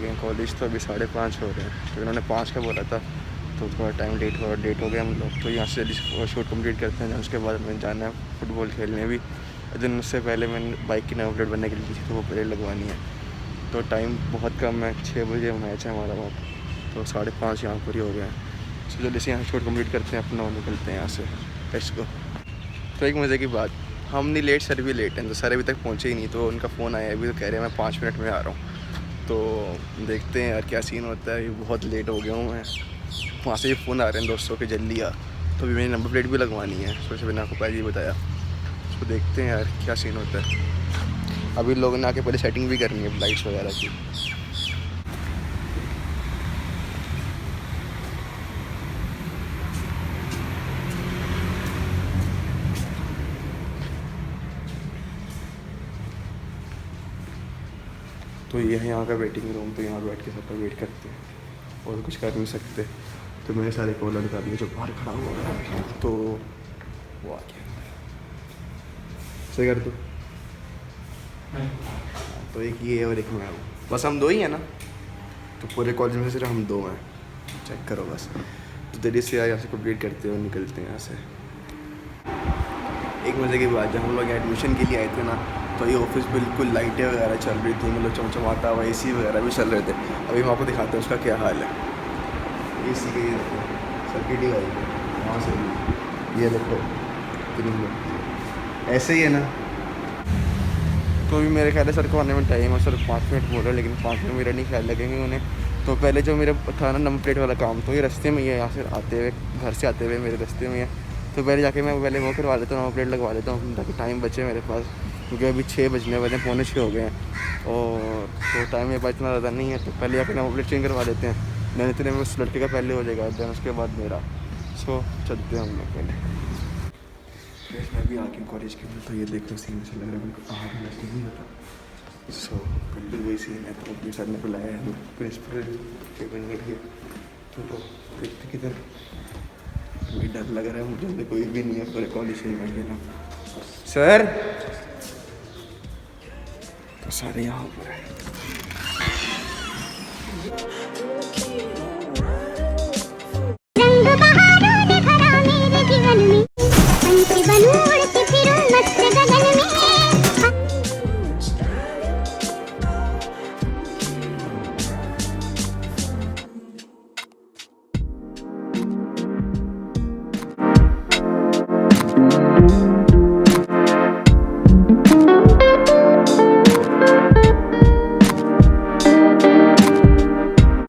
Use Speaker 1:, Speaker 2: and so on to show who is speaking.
Speaker 1: हैं कॉलेज, तो अभी 5:30 हो रहे हैं। तो इन्होंने 5 का बोला था, तो थोड़ा टाइम लेट हो गया हम लोग। तो यहाँ से शूट कंप्लीट करते हैं, उसके बाद हमें जाना है फुटबॉल खेलने भी। दिन उससे पहले मैंने बाइक की नंबर प्लेट बनने के लिए थी, तो वो प्लेट लगवानी है। तो टाइम बहुत कम है, 6 बजे मैच है हमारा वहाँ, तो 5:30 यहाँ पर ही हो गया है। तो जल्दी से यहाँ शूट कंप्लीट करते हैं अपना और निकलते हैं यहाँ से। Let's go. तो एक मज़े की बात, हम नहीं लेट, सर भी लेट हैं। तो सर अभी तक पहुँचे ही नहीं, तो उनका फ़ोन आया अभी, तो कह रहे हैं मैं 5 मिनट में आ रहा हूँ। तो देखते हैं यार क्या सीन होता है। बहुत लेट हो गया हूँ मैं। वहाँ से भी फ़ोन आ रहे हैं दोस्तों के, जल्दी आ। तो अभी मेरी नंबर प्लेट भी लगवानी है, सोचे मैंने आपको पहले ही बताया। तो देखते हैं यार क्या सीन होता है। अभी लोगों ने आके पहले सेटिंग भी करनी है लाइट्स वगैरह की। तो ये है यहाँ का वेटिंग रूम। तो यहाँ बैठ के सब वेट करते हैं और कुछ कर नहीं सकते। तो मेरे सारे को लड़का भी जो बाहर खड़ा हुआ है, तो वो आ गया। सही कर दो। तो एक ये और एक मैं हूँ, बस हम 2 ही हैं ना। तो पूरे कॉलेज में सिर्फ हम 2 हैं, चेक करो बस। तो देरी से यहाँ से कंप्लीट करते हैं और निकलते हैं यहाँ से। एक मज़े की बात, जब हम लोग एडमिशन के लिए आए थे ना, तो ये ऑफिस बिल्कुल लाइटें वगैरह चल रही थी, मतलब चमचमाता हुआ, AC वगैरह भी चल रहे थे। अभी मैं आपको दिखाता हूँ उसका क्या हाल है। AC के ये देखो सर्किट ही आई है वहाँ से भी, ये देखो ऐसे ही है ना। तो अभी मेरे ख्याल है सर को आने में टाइम है। सर 5 मिनट बोल रहे हैं, लेकिन 5 मिनट मेरा नहीं ख्याल लगेंगे उन्हें। तो पहले जो मेरा था ना नंबर प्लेट वाला काम, तो ये रास्ते में ही है, यहाँ से आते हुए, घर से आते हुए मेरे रास्ते में है। तो पहले जाके मैं पहले वो करवा लेता हूँ, नंबर प्लेट लगवा लेता हूँ, ताकि टाइम बचे मेरे पास। क्योंकि अभी 6 बजने वाले हैं, 5:45 हो गए हैं, और तो टाइम मेरे पास इतना ज़्यादा नहीं है। तो पहले जाकर नंबर प्लेट चेंज करवा लेते हैं, नहीं इतने में उस लड़के का पहले हो जाएगा, देन उसके बाद मेरा। सो चलते हैं हम लोग पहले। मैं भी आके कॉलेज के अंदर, तो ये देखो सीन से लग रहा है बिल्कुल आगे लड़के नहीं होता। सो बिल्कुल वही सीन है। तो अपने सर ने बुलाया है प्रिंसिपल के बनने के लिए। तो देखते किधर, मुझे डर लग रहा है, मुझे कोई भी नहीं है पूरे कॉलेज में अकेला। सर तो सारे यहाँ पर है।